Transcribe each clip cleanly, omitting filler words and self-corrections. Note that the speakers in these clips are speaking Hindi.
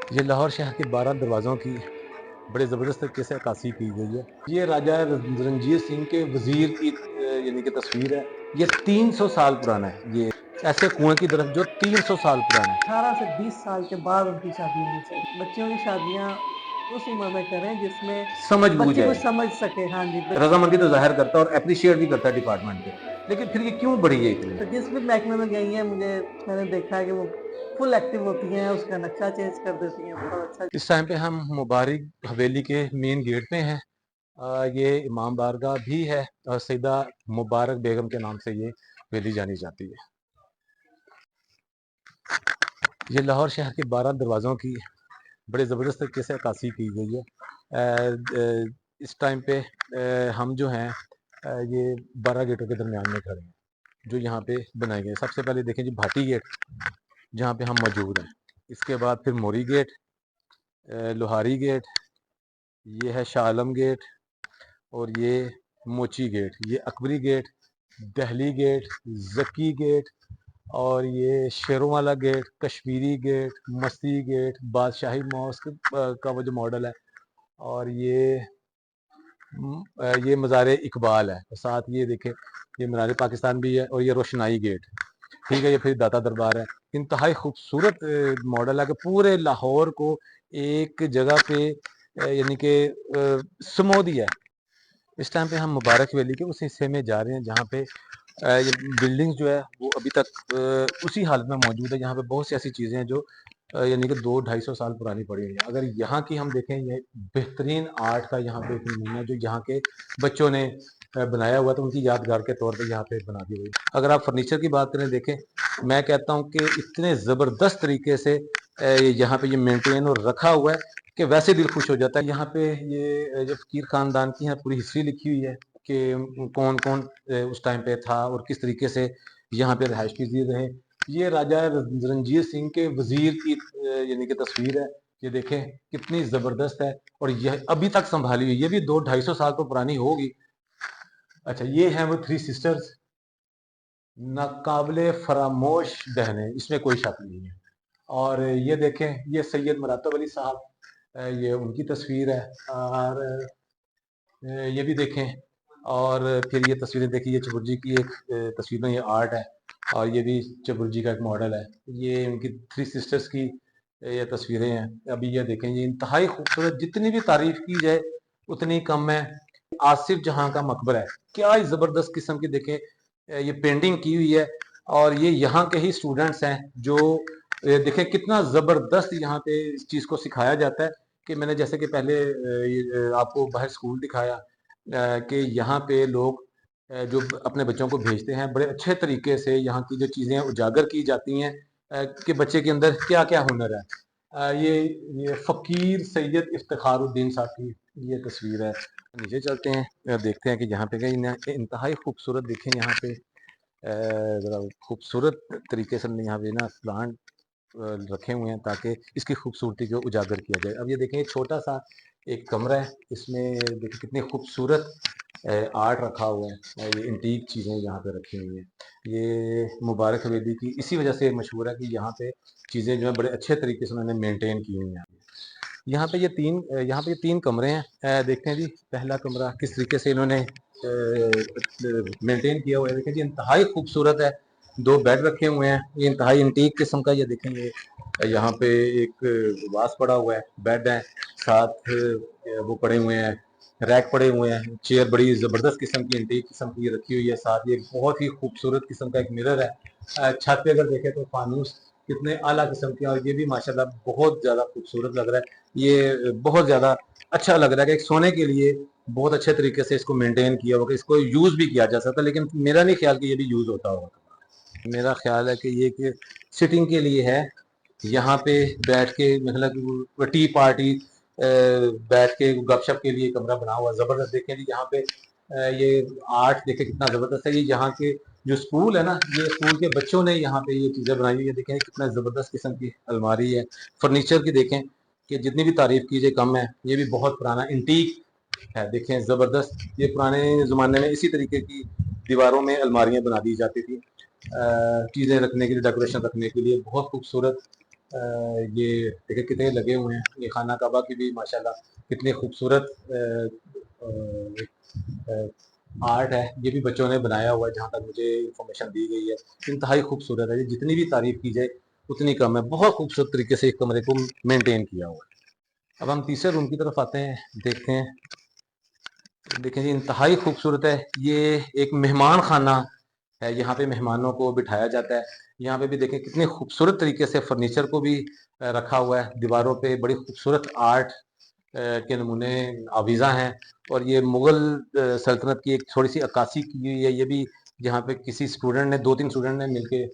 ये लाहौर शहर के 12 दरवाज़ों की बड़े ज़बरदस्त तरीके से अक्कासी की गई है। ये राजा रणजीत सिंह के वज़ीर की यानी कि तस्वीर है। ये 300 साल पुराना है। ये ऐसे कुएँ की तरफ जो 300 साल पुराना है। 18 से 20 साल के बाद उनकी शादी होनी चाहिए। बच्चों की शादियाँ उस उम्र में करें जिसमें समझ-बूझ बच्चे है। कुछ समझ सकें। हाँ जी, रज़ामंदी तो ज़ाहिर करता है और एप्रिशिएट भी करता है डिपार्टमेंट को। लेकिन फिर ये क्यों बढ़ी है इतनी? तो जिस भी महकमे में गई हैं मैंने देखा है कि वो फुल एक्टिव होती हैं, उसका नक्शा चेंज कर देती हैं, बहुत अच्छा। इस टाइम पे हम मुबारक हवेली के मेन गेट पे हैं। ये इमाम बारगाह भी है और सैयदा मुबारक बेगम के नाम से ये हवेली जानी जाती है। ये लाहौर शहर के 12 दरवाज़ों की बड़े ज़बरदस्त तरीके से अक्कासी की गई है। इस टाइम पे हम जो हैं ये 12 गेटों के दरमियान में खड़े हैं जो यहाँ पे बनाए गए हैं। सबसे पहले देखें जी भाटी गेट जहाँ पे हम मौजूद हैं। इसके बाद फिर मोरी गेट, लोहारी गेट, ये है शाह आलम गेट और ये मोची गेट, ये अकबरी गेट, दहली गेट, जकी गेट और ये शेरों वाला गेट, कश्मीरी गेट, मसी गेट, बादशाही मॉस्क का वो जो मॉडल है और ये मज़ार इकबाल है। और साथ ये देखें ये मीनार पाकिस्तान भी है और ये रोशनाई गेट, ठीक है। ये फिर दाता दरबार है। इंतहाई खूबसूरत मॉडल है कि पूरे लाहौर को एक जगह पे यानी कि समो दिया है। इस टाइम पे हम मुबारक वैली के उस हिस्से में जा रहे हैं जहाँ पे ये बिल्डिंग जो है वो अभी तक उसी हालत में मौजूद है। यहाँ पे बहुत सी ऐसी चीज़ें हैं जो यानी कि 200-250 साल पुरानी पड़ी हुई है। अगर यहाँ की हम देखें ये बेहतरीन आर्ट का यहाँ पे एक नमूना जो यहाँ के बच्चों ने बनाया हुआ तो उनकी यादगार के तौर पे यहाँ पे बना दी हुई। अगर आप फर्नीचर की बात करें देखें, मैं कहता हूँ कि इतने ज़बरदस्त तरीके से यहाँ पे ये मेंटेन और रखा हुआ है कि वैसे दिल खुश हो जाता है। यहाँ पे ये जो फ़कीर ख़ानदान की है पूरी हिस्ट्री लिखी हुई है कि कौन कौन उस टाइम पे था और किस तरीके से यहाँ पे रहायश पजीर रहे। ये राजा रणजीत सिंह के वज़ीर की यानी कि तस्वीर है। ये देखें कितनी ज़बरदस्त है और यह अभी तक संभाली हुई। ये भी 200-250 साल तो पुरानी होगी। अच्छा, ये हैं वो थ्री सिस्टर्स, नाकाबिले फरामोश बहनें, इसमें कोई शक नहीं है। और ये देखें ये सैयद मुरातब अली साहब, ये उनकी तस्वीर है। और ये भी देखें और फिर ये तस्वीरें देखिए, ये चबुर्जी की एक तस्वीर में ये आर्ट है और ये भी चबुर्जी का एक मॉडल है। ये उनकी थ्री सिस्टर्स की ये तस्वीरें हैं। अभी ये देखें ये इंतहाई खूबसूरत, जितनी भी तारीफ की जाए उतनी कम है। आसिफ जहां का मकबरा है, क्या ही जबरदस्त किस्म की देखें ये पेंटिंग की हुई है। और ये यहाँ के ही स्टूडेंट्स हैं जो देखें कितना जबरदस्त यहाँ पे इस चीज को सिखाया जाता है कि मैंने जैसे कि पहले आपको बाहर स्कूल दिखाया कि यहाँ पे लोग जो अपने बच्चों को भेजते हैं बड़े अच्छे तरीके से यहाँ की जो चीज़ें उजागर की जाती हैं कि बच्चे के अंदर क्या क्या हुनर है। ये फ़कीर सैयद इफ्तिखारुद्दीन साहब की ये तस्वीर है। नीचे चलते हैं, देखते हैं कि यहाँ पे कहीं इंतहाई खूबसूरत देखें यहाँ पे ज़रा खूबसूरत तरीके से यहाँ पे ना प्लांट रखे हुए हैं ताकि इसकी खूबसूरती को उजागर किया जाए। अब ये देखें छोटा सा एक कमरा है, इसमें देखिए कितनी खूबसूरत आर्ट रखा हुआ है। ये एंटीक चीज़ें यहाँ पे रखी हुई हैं। ये मुबारक हवेली की इसी वजह से मशहूर है कि यहाँ पे चीज़ें जो है बड़े अच्छे तरीके से उन्होंने मेंटेन की हुई हैं। यहाँ पे ये तीन कमरे हैं। देखते हैं जी पहला कमरा किस तरीके से इन्होंने मेंटेन किया हुआ है। देखें जी इंतहाई खूबसूरत है। दो बेड रखे हुए हैं, ये इंतहाई एंटीक किस्म का। ये देखेंगे यहाँ पे एक वास पड़ा हुआ है, बेड है, साथ वो पड़े हुए हैं, रैक पड़े हुए हैं, चेयर बड़ी ज़बरदस्त किस्म की एंटीक किस्म की रखी हुई है। साथ ये बहुत ही खूबसूरत किस्म का एक मिरर है। छत पे अगर देखें तो फानूस कितने आला किस्म के, और ये भी माशाल्लाह बहुत ज़्यादा खूबसूरत लग रहा है। ये बहुत ज़्यादा अच्छा लग रहा है कि एक सोने के लिए बहुत अच्छे तरीके से इसको मेंटेन किया होगा, इसको यूज़ भी किया जा सकता है। लेकिन मेरा नहीं ख्याल कि ये भी यूज़ होता होगा। मेरा ख्याल है कि ये कि सिटिंग के लिए है, यहाँ पे बैठ के मतलब टी पार्टी बैठ के गपशप के लिए कमरा बना हुआ जबरदस्त। देखें जी यहाँ पे ये आर्ट देखें कितना जबरदस्त है। ये यहाँ के जो स्कूल है ना, ये स्कूल के बच्चों ने यहाँ पे ये चीजें बनाई हुई है। देखें कितना जबरदस्त किस्म की अलमारी है। फर्नीचर की देखें कि जितनी भी तारीफ कीजिए कम है। ये भी बहुत पुराना इंटीक है, देखें जबरदस्त। ये पुराने जमाने में इसी तरीके की दीवारों में अलमारियां बना दी जाती थी चीजें रखने के लिए, डेकोरेशन रखने के लिए। बहुत खूबसूरत ये देखिए कितने लगे हुए हैं। ये खाना काबा की भी माशाल्लाह कितनी खूबसूरत आर्ट है। ये भी बच्चों ने बनाया हुआ है, जहाँ तक मुझे इंफॉर्मेशन दी गई है। इंतहाई खूबसूरत है, ये जितनी भी तारीफ की जाए उतनी कम है। बहुत खूबसूरत तरीके से इस कमरे को मेंटेन किया हुआ है। अब हम तीसरे रूम की तरफ आते हैं, देखते हैं। देखें जी, इंतहाई खूबसूरत है। ये एक मेहमान खाना है, यहाँ पे मेहमानों को बिठाया जाता है। यहाँ पे भी देखें कितने खूबसूरत तरीके से फर्नीचर को भी रखा हुआ है। दीवारों पे बड़ी खूबसूरत आर्ट के नमूने आवीज़ा हैं। और ये मुग़ल सल्तनत की एक थोड़ी सी अक्कासी की हुई है। ये भी यहाँ पे किसी स्टूडेंट ने, 2-3 स्टूडेंट ने मिलके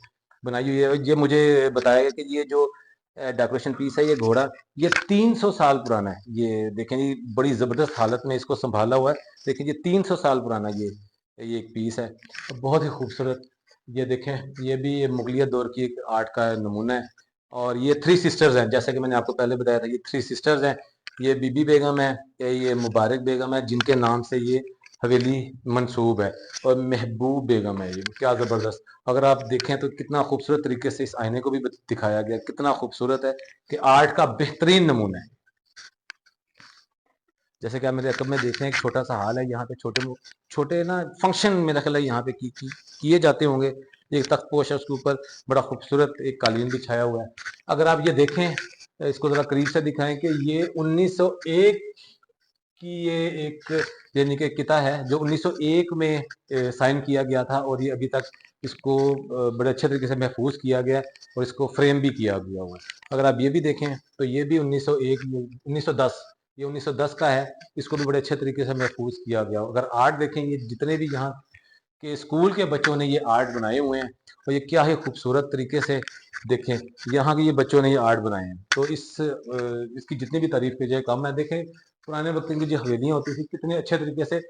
बनाई हुई है। ये मुझे बताया गया कि ये जो डेकोरेशन पीस है, ये घोड़ा, ये 300 साल पुराना है। ये देखें जी, बड़ी ज़बरदस्त हालत में इसको संभाला हुआ है। देखिए ये 300 साल पुराना ये एक पीस है, बहुत ही खूबसूरत। ये देखें, ये भी मुगलिया दौर की एक आर्ट का नमूना है। और ये 3 सिस्टर्स हैं, जैसा कि मैंने आपको पहले बताया था। ये 3 सिस्टर्स हैं। ये बीबी बेगम है, ये मुबारक बेगम है, जिनके नाम से ये हवेली मंसूब है। और महबूब बेगम है। ये क्या ज़बरदस्त! अगर आप देखें तो कितना खूबसूरत तरीके से इस आईने को भी दिखाया गया, कितना खूबसूरत है कि आर्ट का बेहतरीन नमूना है। जैसे कि आप मेरे अकब में देख रहे हैं, एक छोटा सा हॉल है। यहाँ पे छोटे छोटे ना फंक्शन मेरा ख्याल है यहाँ पे किए जाते होंगे। एक तख्तपोश है, उसके ऊपर बड़ा खूबसूरत एक कालीन बिछाया हुआ है। अगर आप ये देखें, इसको ज़रा करीब से दिखाएं कि ये 1901 की ये एक यानी कि किता है, जो 1901 में साइन किया गया था। और ये अभी तक इसको बड़े अच्छे तरीके से महफूज किया गया है, और इसको फ्रेम भी किया गया हुआ है। अगर आप ये भी देखें तो ये भी 1901 1910, ये 1910 का है। इसको भी बड़े अच्छे तरीके से महफूज किया गया। अगर आर्ट देखें, ये जितने भी यहाँ के स्कूल के बच्चों ने ये आर्ट बनाए हुए हैं, और ये क्या ही खूबसूरत तरीके से देखें, यहाँ के ये बच्चों ने ये आर्ट बनाए हैं। तो इसकी जितनी भी तारीफ की जाए कम है। देखें, पुराने वक्त की जो हवेलियाँ होती थी, कितने अच्छे तरीके से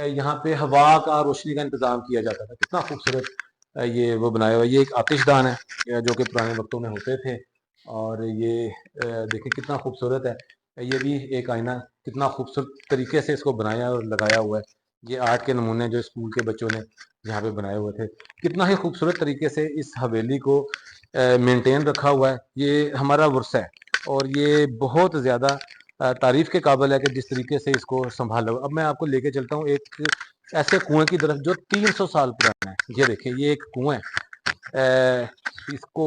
यहाँ पे हवा का, रोशनी का इंतजाम किया जाता था। कितना खूबसूरत ये वो बनाया हुआ। ये एक आतिशदान है, जो कि पुराने वक्तों में होते थे। और ये देखिए कितना खूबसूरत है। ये भी एक आईना, कितना खूबसूरत तरीके से इसको बनाया और लगाया हुआ है। ये आर्ट के नमूने जो स्कूल के बच्चों ने यहाँ पे बनाए हुए थे, कितना ही खूबसूरत तरीके से इस हवेली को मेंटेन रखा हुआ है। ये हमारा वर्सा है, और ये बहुत ज़्यादा तारीफ के काबिल है कि जिस तरीके से इसको संभाला। अब मैं आपको लेके चलता हूँ एक ऐसे कुएं की तरफ जो 300 साल पुराना है। ये देखिए, ये एक कुआं है। इसको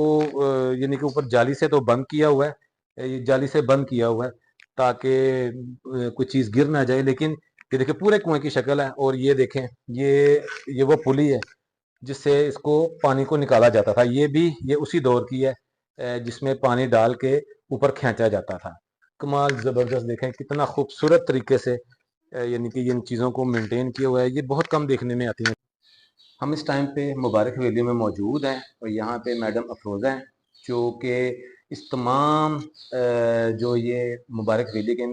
यानी कि ऊपर जाली से तो बंद किया हुआ है, ये जाली से बंद किया हुआ है ताकि कोई चीज़ गिर ना जाए। लेकिन ये देखिए पूरे कुएं की शक्ल है। और ये देखें, ये वो पुली है जिससे इसको पानी को निकाला जाता था। ये भी ये उसी दौर की है, जिसमें पानी डाल के ऊपर खींचा जाता था। कमाल, ज़बरदस्त! देखें कितना खूबसूरत तरीके से यानी कि इन चीज़ों को मेंटेन किया हुआ है। ये बहुत कम देखने में आती हैं। हम इस टाइम पे मुबारक हवेली में मौजूद हैं, और यहाँ पे मैडम अफरोज़ा हैं, जो कि इस तमाम जो ये मुबारक हवेली के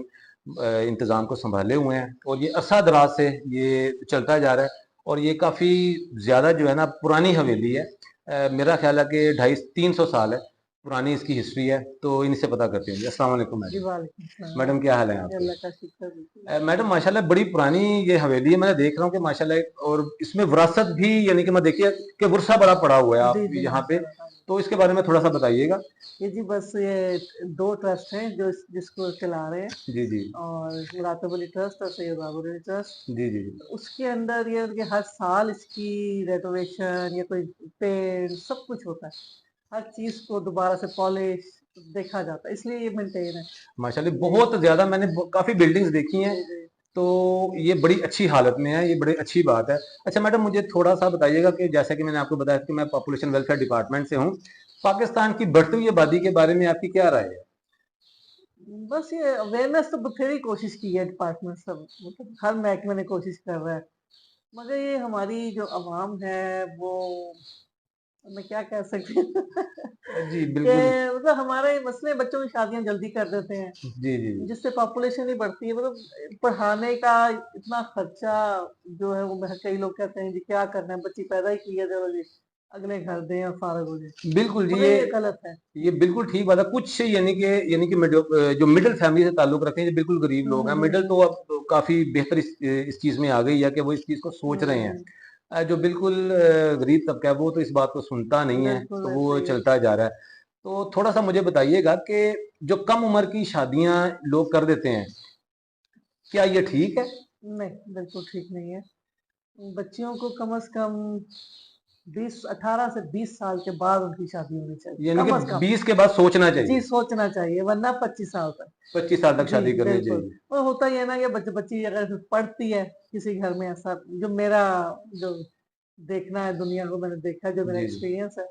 इंतज़ाम को संभाले हुए हैं। और ये अरसा दराज से ये चलता जा रहा है। और ये काफ़ी ज़्यादा जो है ना पुरानी हवेली है। मेरा ख्याल है कि 250-300 साल है पुरानी इसकी हिस्ट्री है। तो इनसे पता करते हैं जी। अस्सलाम वालेकुम जी, मैडम। वालेकुम सलाम। मैडम क्या हाल है जी, आपके? अल्लाह का शुक्र, बिल्कुल। मैडम माशाल्लाह बड़ी पुरानी ये हवेली है। मैं देख रहा हूँ कि माशाल्लाह, और इसमें विरासत भी यानी कि मैं देखिए कि वर्षा बड़ा पड़ा हुआ है जी, आप जी, यहाँ पे। माशाल्लाह। तो इसके बारे में थोड़ा सा बताइएगा। ये जी बस ये 2 ट्रस्ट हैं जो जिसको चला रहे हैं, जी जी और मुरातब अली ट्रस्ट और सैयद बाबर अली ट्रस्ट। जी जी जी। तो उसके अंदर ये उनके हर साल इसकी रेनोवेशन या कोई पेंट सब कुछ होता है। हर चीज़ को दोबारा से पॉलिश देखा जाता है, इसलिए ये मेंटेन है। माशाल्लाह जी, बहुत ज़्यादा, मैंने काफ़ी बिल्डिंग्स देखी हैं। जी, जी। तो ये बड़ी अच्छी हालत में है, ये बड़ी अच्छी बात है। अच्छा मैडम, मुझे थोड़ा सा बताइएगा कि जैसा कि मैंने आपको बताया कि मैं पॉपुलेशन वेलफेयर डिपार्टमेंट से हूँ। पाकिस्तान की बढ़ती हुई आबादी के बारे में आपकी क्या राय है? बस ये अवेयरनेस तो बथेरी कोशिश की है डिपार्टमेंट सब, मतलब हर महकमे ने कोशिश कर रहा है। मगर ये हमारी जो अवाम है वो, मैं क्या कह सकती हूँ जी कि बिल्कुल। मतलब हमारे मसले, बच्चों की शादियां जल्दी कर देते हैं, जी जी जिससे पॉपुलेशन ही बढ़ती है। मतलब पढ़ाने का इतना खर्चा जो है वो, कई लोग कहते हैं जी क्या करना है, बच्ची पैदा ही की है, चलो जी अगले घर दें और फारग हो जाए। बिल्कुल जी। मगर ये गलत है। ये बिल्कुल ठीक बात है। कुछ यानी कि जो मिडिल फैमिली से ताल्लुक रखते हैं, जो बिल्कुल गरीब लोग हैं, मिडिल तो अब तो काफ़ी बेहतर इस चीज़ में आ गई है कि वो इस चीज़ को सोच रहे हैं। हम्म, जो बिल्कुल गरीब तबका है, वो तो इस बात को सुनता नहीं है, बिल्कुल तो वो वैसे ही है। चलता जा रहा है। तो थोड़ा सा मुझे बताइएगा कि जो कम उम्र की शादियां लोग कर देते हैं, क्या ये ठीक है? नहीं, बिल्कुल ठीक नहीं है। बच्चियों को कम से कम 18 से 20 साल के बाद उनकी शादी होनी चाहिए, यानी कि कम से कम। 20 के बाद सोचना जी, चाहिए, सोचना चाहिए, वरना 25 साल तक। 25 साल तक जी, शादी करनी बिल्कुल। चाहिए। और होता ये है ना कि बच्ची अगर पढ़ती है किसी घर में, ऐसा जो मेरा जो देखना है दुनिया को, मैंने देखा है, जो मेरा जी जी एक्सपीरियंस है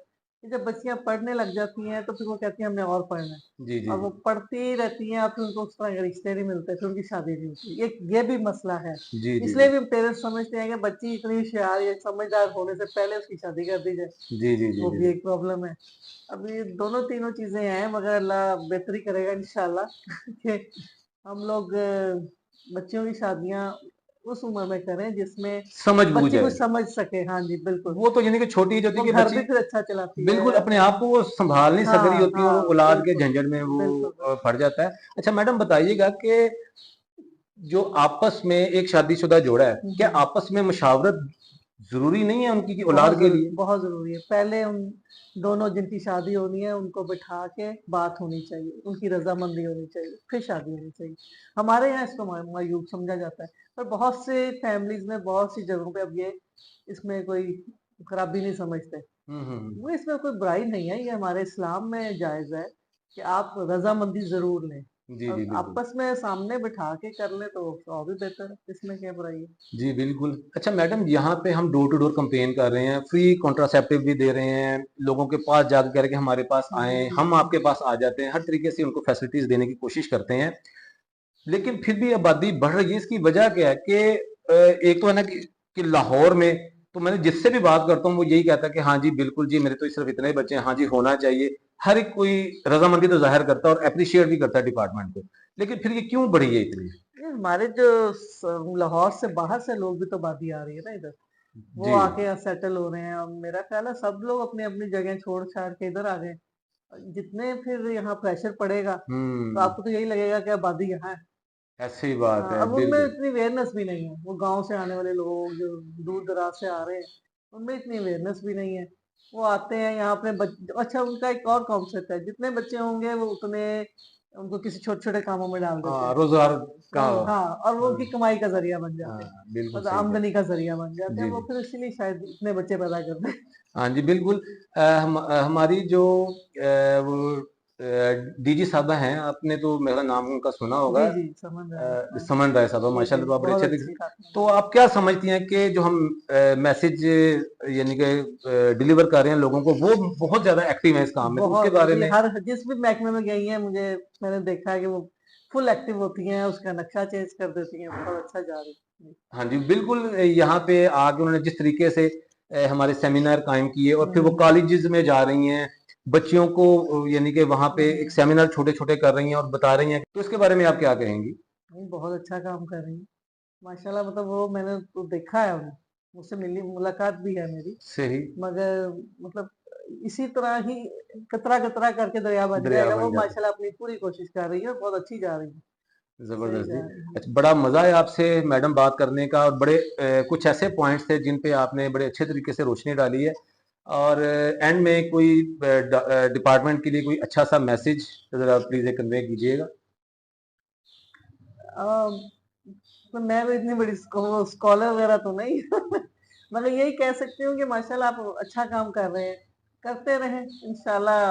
कि जब बच्चियां पढ़ने लग जाती हैं तो फिर वो कहती हैं हमने और पढ़ना है, जी जी और वो जी पढ़ती ही रहती हैं और फिर उनको उस तरह के रिश्ते नहीं मिलते, फिर उनकी शादी नहीं होती। ये भी मसला है। जी जी इसलिए भी पेरेंट्स समझते हैं कि बच्ची इतनी होशियार या समझदार होने से पहले उसकी शादी कर दी जाए। जी जी जी वो जी भी जी। एक प्रॉब्लम है। अभी दोनों तीनों चीजें हैं, मगर अल्लाह बेहतरी करेगा इंशाल्लाह कि हम लोग बच्चियों की शादियां उस उम्र में करें जिसमें समझ बूझ बच्ची है, कुछ समझ सके। हाँ जी, बिल्कुल। वो तो यानी कि छोटी जो थी वो कि घर बच्ची भी फिर अच्छा चलाती है बिल्कुल अपने अपना। आप को वो संभाल नहीं सक रही हाँ, होती और हाँ, औलाद के बिल्कुल। झंझट में वो बिल्कुल, बिल्कुल। पड़ जाता है। अच्छा मैडम बताइएगा कि जो आपस में एक शादीशुदा जोड़ा है, हुँ, क्या हुँ। आपस में मुशावरत जरूरी नहीं है उनकी की औलाद बहुत के लिए? बहुत ज़रूरी है। पहले उन दोनों जिनकी शादी होनी है, उनको बिठा के बात होनी चाहिए, उनकी रज़ामंदी होनी चाहिए, फिर शादी होनी चाहिए। हमारे यहाँ इसको मायूब समझा जाता है, पर बहुत से फैमिलीज़ में, बहुत सी जगहों पे अब ये इसमें कोई खराबी नहीं समझते। वो हम्म। इसमें कोई बुराई नहीं है, ये हमारे इस्लाम में जायज़ है कि आप रज़ामंदी ज़रूर लें, जी जी और बिल्कुल। आपस में सामने बिठा के कर लें तो और भी बेहतर है, इसमें क्या बुराई है? जी, बिल्कुल। अच्छा मैडम यहाँ पे हम डोर टू डोर कैंपेन कर रहे हैं, फ्री कॉन्ट्रासेप्टिव भी दे रहे हैं, लोगों के पास जाके कह रहे हैं कि हमारे पास हुँ, हुँ, आएँ, हुँ, हम हुँ। आपके पास आ जाते हैं, हर तरीके से उनको फैसिलिटीज़ देने की कोशिश करते हैं। लेकिन फिर भी आबादी बढ़ रही है, इसकी वजह क्या है कि एक तो है ना कि लाहौर में तो मैंने जिससे भी बात करता हूँ वो यही कहता है कि हाँ जी, बिल्कुल जी, मेरे तो सिर्फ इतने ही बच्चे हैं, हाँ जी, होना चाहिए। हर एक कोई रज़ामंदी तो ज़ाहिर करता है और एप्रिशिएट भी करता है डिपार्टमेंट को। लेकिन फिर ये क्यों बढ़ी है इतनी? ये हमारे जो लाहौर से बाहर से लोग भी तो बादी आ रही है ना इधर, वो जी। आके यहाँ सेटल हो रहे हैं, और मेरा ख्याल है सब लोग अपनी अपनी जगह छोड़ छाड़ के इधर आ गए। जितने फिर यहाँ प्रेशर पड़ेगा तो हुँ, आपको तो यही लगेगा कि आबादी यहाँ है। ऐसी बात हाँ, है, अब उनमें बिल्कुल। इतनी अवेयरनेस भी नहीं है, वो गांव से आने वाले लोग जो दूर दराज से आ रहे हैं, उनमें इतनी अवेयरनेस भी नहीं है। वो आते हैं यहाँ अपने अच्छा, उनका एक और कॉन्सेप्ट है, जितने बच्चे होंगे वो उतने उनको किसी छोटे छोटे कामों में डाल देते हाँ, हैं। रोज़गार का वो हाँ, और वो उनकी हाँ, कमाई का ज़रिया बन जाते हैं। हाँ, बिल्कुल मतलब सही कह आमदनी का ज़रिया बन जाते हैं, जी, वो जी। फिर इसीलिए शायद इतने बच्चे पैदा करते हैं। हाँ जी, बिल्कुल। हमारी जो वो डीजी साहबा हैं, आपने तो मेरा नाम उनका सुना होगा, जी, जी, समझ रहे हैं। हाँ। समन राय साहबा, जी, जी, माशाल्लाह, तो आप बड़े बहुत अच्छे अच्छी तरीके से खातून तो हैं। आप क्या समझती हैं कि जो हम मैसेज यानी कि डिलीवर कर रहे हैं लोगों को, वो बहुत ज़्यादा एक्टिव हैं इस काम में, तो उसके बहुत बारे जी, में? हर जिस भी महकमे में गई हैं, मैंने देखा है कि वो फुल एक्टिव होती हैं, उसका नक्शा चेंज कर देती हैं, बहुत अच्छा जा रही है। हाँ जी, बिल्कुल। यहाँ पे आके उन्होंने जिस तरीके से हमारे सेमिनार कायम किए और फिर वो हुँ, कॉलेजेस में जा रही हैं, बच्चियों को यानी कि वहाँ पे एक हुँ। सेमिनार छोटे-छोटे कर रही हैं और बता रही हैं, तो इसके बारे में आप क्या कहेंगी? नहीं, बहुत अच्छा काम कर रही हैं। माशाल्लाह, मतलब वो मैंने तो देखा है उन्हें, मुझसे मिली मुलाकात भी है मेरी। सही, मगर मतलब इसी तरह ही कतरा-कतरा करके दरिया बन दरिया जाएगा। बन वो जाता है। माशाल्लाह अपनी पूरी कोशिश कर रही है और बहुत अच्छी जा रही है। सही ज़बरदस्त जी। जा रही है। अच्छा, बड़ा मज़ा आया आपसे मैडम बात करने का और बड़े कुछ ऐसे पॉइंट्स थे जिन पे आपने बड़े अच्छे तरीके से रोशनी डाली है और एंड में कोई डिपार्टमेंट के लिए कोई अच्छा-सा मैसेज ज़रा प्लीज़ कन्वे कीजिएगा। अ, तो मैं भी इतनी बड़ी स्कॉलर वगैरह तो नहीं मगर यही कह सकती हूँ कि माशाल्लाह आप अच्छा काम कर रहे हैं, करते रहें। इंशाल्लाह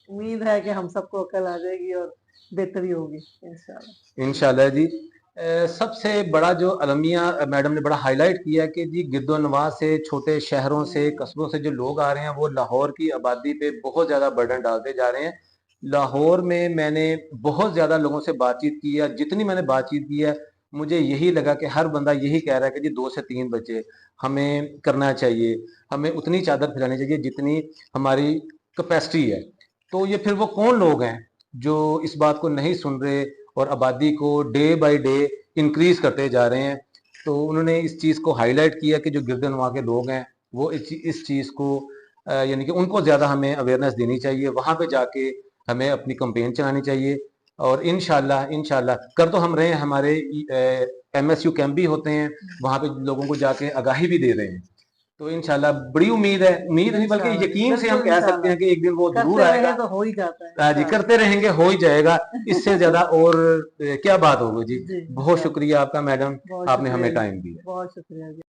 उम्मीद है कि हम सबको अकल आ जाएगी और बेहतरी होगी इंशाल्लाह। इंशाल्लाह जी। सबसे बड़ा जो अलमिया मैडम ने बड़ा हाईलाइट किया कि जी गिरदोनवा से, छोटे शहरों से, हुँ, कस्बों से जो लोग आ रहे हैं वो लाहौर की आबादी पे बहुत ज़्यादा बर्डन डालते जा रहे हैं। लाहौर में मैंने बहुत ज़्यादा लोगों से बातचीत की है, जितनी मैंने बातचीत की है मुझे यही लगा कि हर बंदा यही कह रहा है कि जी 2 से 3 बच्चे हमें करना चाहिए, हमें उतनी चादर फैलानी चाहिए जितनी हमारी कैपेसिटी है। तो ये फिर वो कौन लोग हैं जो इस बात को नहीं सुन रहे और आबादी को डे बाय डे इंक्रीज करते जा रहे हैं। तो उन्होंने इस चीज़ को हाईलाइट किया कि जो गिरदनवा के लोग हैं वो इस चीज़ को यानी कि उनको ज़्यादा हमें अवेयरनेस देनी चाहिए, वहाँ पे जाके हमें अपनी कंपेन चलानी चाहिए और इंशाल्लाह इंशाल्लाह कर तो हम रहे हैं, हमारे MSU कैंप भी होते हैं, वहाँ पे लोगों को जाके आगाही भी दे रहे हैं। तो इंशाल्लाह बड़ी उम्मीद नहीं बल्कि इंशाल्लाह जी, यकीन से हम बिल्कुल कह सकते हैं इंशाल्लाह। कि एक दिन वो जरूर करते आएगा। रहे तो हो ही जाता है हाँ जी, इंशाल्लाह। करते रहेंगे हो ही जाएगा। इससे ज्यादा और क्या बात होगी जी। जी, बहुत इंशाल्लाह। शुक्रिया आपका मैडम, बहुत आपने हमें शुक्रिया जी, टाइम दिया। बहुत शुक्रिया जी।